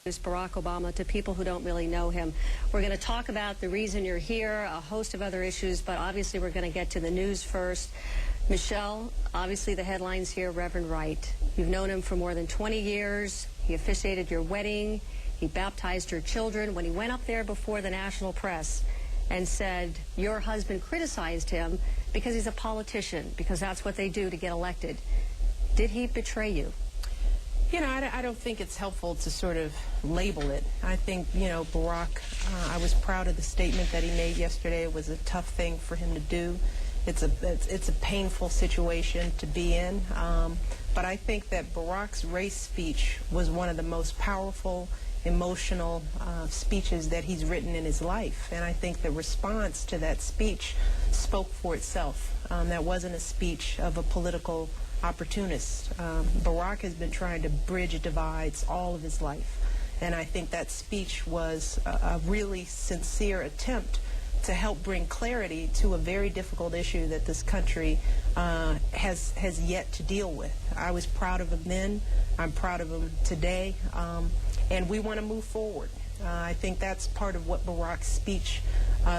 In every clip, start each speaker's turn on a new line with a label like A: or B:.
A: Barack Obama to people who don't really know him. We're going to talk about the reason you're here, a host of other issues, but obviously we're going to get to the news first. Michelle, obviously the headlines here, Reverend Wright. You've known him for more than 20 years. He officiated your wedding. He baptized your children. When he went up there before the national press and said your husband criticized him because he's a politician, because that's what they do to get elected, did he betray you?
B: You know, I don't think it's helpful to sort of label it. I think, you know, Barack, I was proud of the statement that he made yesterday. It was a tough thing for him to do. It's a painful situation to be in. But I think that Barack's race speech was one of the most powerful, emotional speeches that he's written in his life. And I think the response to that speech spoke for itself. That wasn't a speech of a political opportunist. Barack has been trying to bridge divides all of his life. And I think that speech was a really sincere attempt to help bring clarity to a very difficult issue that this country has yet to deal with. I was proud of him then. I'm proud of him today. And we want to move forward. I think that's part of what Barack's speech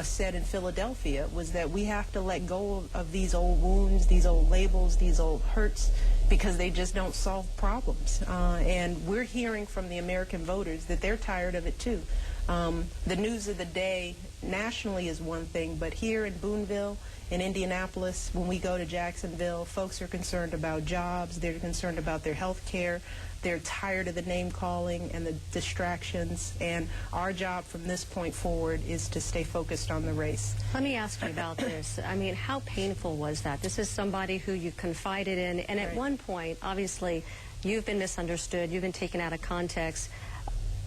B: said in Philadelphia, was that we have to let go of these old wounds, these old labels, these old hurts, because they just don't solve problems. And we're hearing from the American voters that they're tired of it too. The news of the day nationally is one thing, but here in Boonville, in Indianapolis, when we go to Jacksonville, folks are concerned about jobs, they're concerned about their health care, they're tired of the name-calling and the distractions, and our job from this point forward is to stay focused on the race.
A: Let me ask you about this. I mean, how painful was that? This is somebody who you confided in, and at one point, obviously, you've been misunderstood, you've been taken out of context.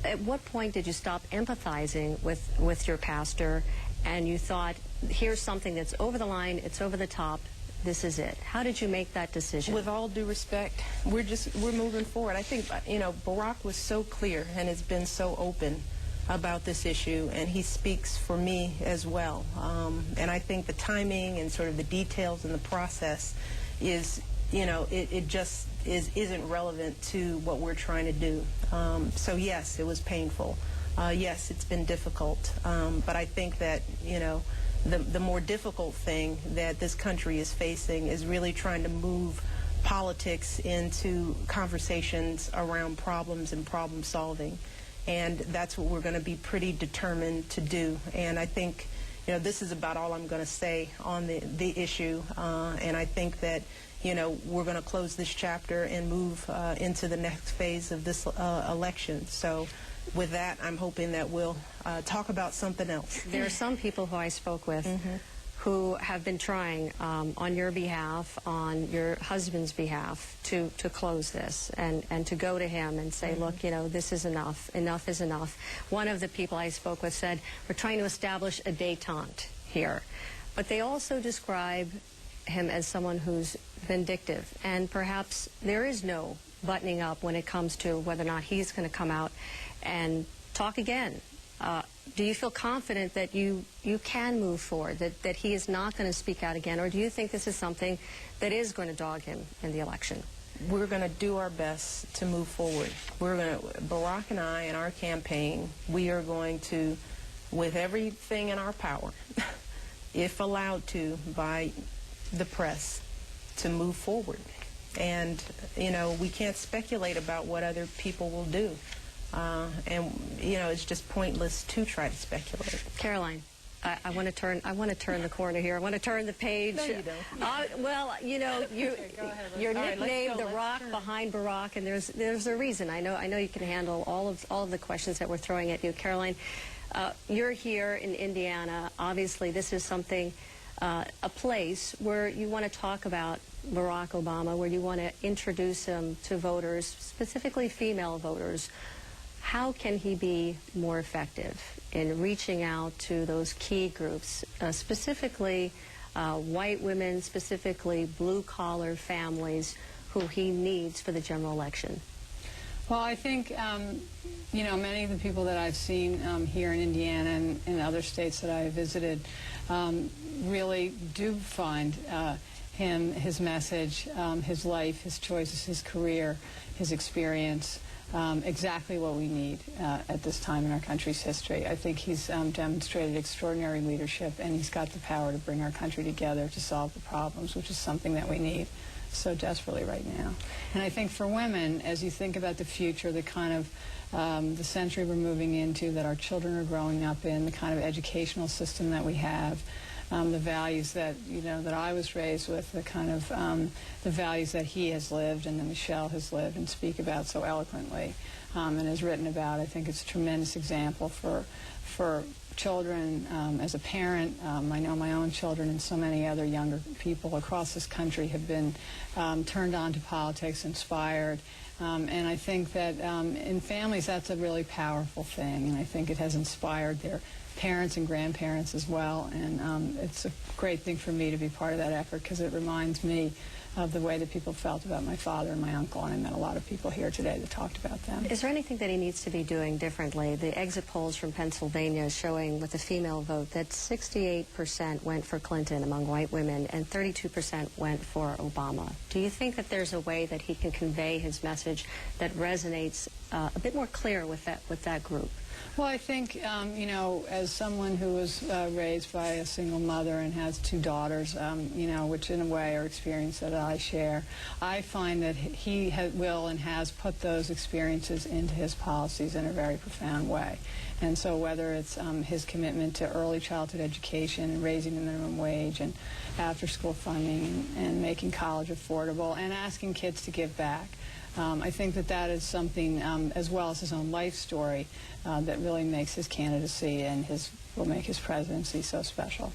A: At what point did you stop empathizing with your pastor, and you thought, here's something that's over the line, it's over the top, this is it? How did you make that decision?
B: With all due respect, we're moving forward. I think, you know, Barack was so clear and has been so open about this issue, and he speaks for me as well. And I think the timing and sort of the details and the process is, you know, it just isn't relevant to what we're trying to do. So yes, it was painful. Yes, it's been difficult. But I think that, you know, the more difficult thing that this country is facing is really trying to move politics into conversations around problems and problem solving. And that's what we're going to be pretty determined to do. And I think, you know, this is about all I'm going to say on the issue. And I think that, you know, we're going to close this chapter and move into the next phase of this election. So with that, I'm hoping that we'll talk about something else.
A: There are some people who I spoke with who have been trying on your behalf, on your husband's behalf, to close this and to go to him and say, look, you know, this is enough. Enough is enough. One of the people I spoke with said, we're trying to establish a détente here. But they also describe him as someone who's vindictive, and perhaps there is no buttoning up when it comes to whether or not he's going to come out and talk again. Do you feel confident that you can move forward, that he is not going to speak out again, or do you think this is something that is going to dog him in the election?
B: We're going to do our best to move forward. Barack and I, in our campaign, we are going to, with everything in our power, if allowed to by the press, to move forward. And, you know, we can't speculate about what other people will do. And, you know, it's just pointless to try to speculate.
A: Caroline, I want to turn the corner here. I want to turn the page.
B: No, you don't.
A: Well, you know, you're nicknamed the Rock behind Barack, and there's a reason. I know you can handle all of the questions that we're throwing at you. Caroline, you're here in Indiana. Obviously, this is something, a place where you want to talk about Barack Obama, where you want to introduce him to voters, specifically female voters. How can he be more effective in reaching out to those key groups, specifically white women, specifically blue-collar families who he needs for the general election?
C: Well, I think, you know, many of the people that I've seen here in Indiana and in other states that I have visited really do find him, his message, his life, his choices, his career, his experience exactly what we need at this time in our country's history. I think he's demonstrated extraordinary leadership, and he's got the power to bring our country together to solve the problems, which is something that we need so desperately right now. And I think for women, as you think about the future, the kind of the century we're moving into, that our children are growing up in, the kind of educational system that we have, the values that, that I was raised with, the kind of the values that he has lived and that Michelle has lived and speak about so eloquently and has written about. I think it's a tremendous example for children. As a parent, I know my own children and so many other younger people across this country have been turned on to politics, inspired. And I think that in families, that's a really powerful thing. And I think it has inspired their parents and grandparents as well. And it's a great thing for me to be part of that effort, because it reminds me of the way that people felt about my father and my uncle. And I met a lot of people here today that talked about them.
A: Is there anything that he needs to be doing differently? The exit polls from Pennsylvania showing with the female vote that 68% went for Clinton among white women and 32% went for Obama. Do you think that there's a way that he can convey his message that resonates a bit more clear with that group?
C: Well, I think, as someone who was raised by a single mother and has two daughters, which in a way are experiences that I share, I find that he will and has put those experiences into his policies in a very profound way. And so whether it's his commitment to early childhood education and raising the minimum wage and after-school funding and making college affordable and asking kids to give back, I think that is something, as well as his own life story, that really makes his candidacy and will make his presidency so special.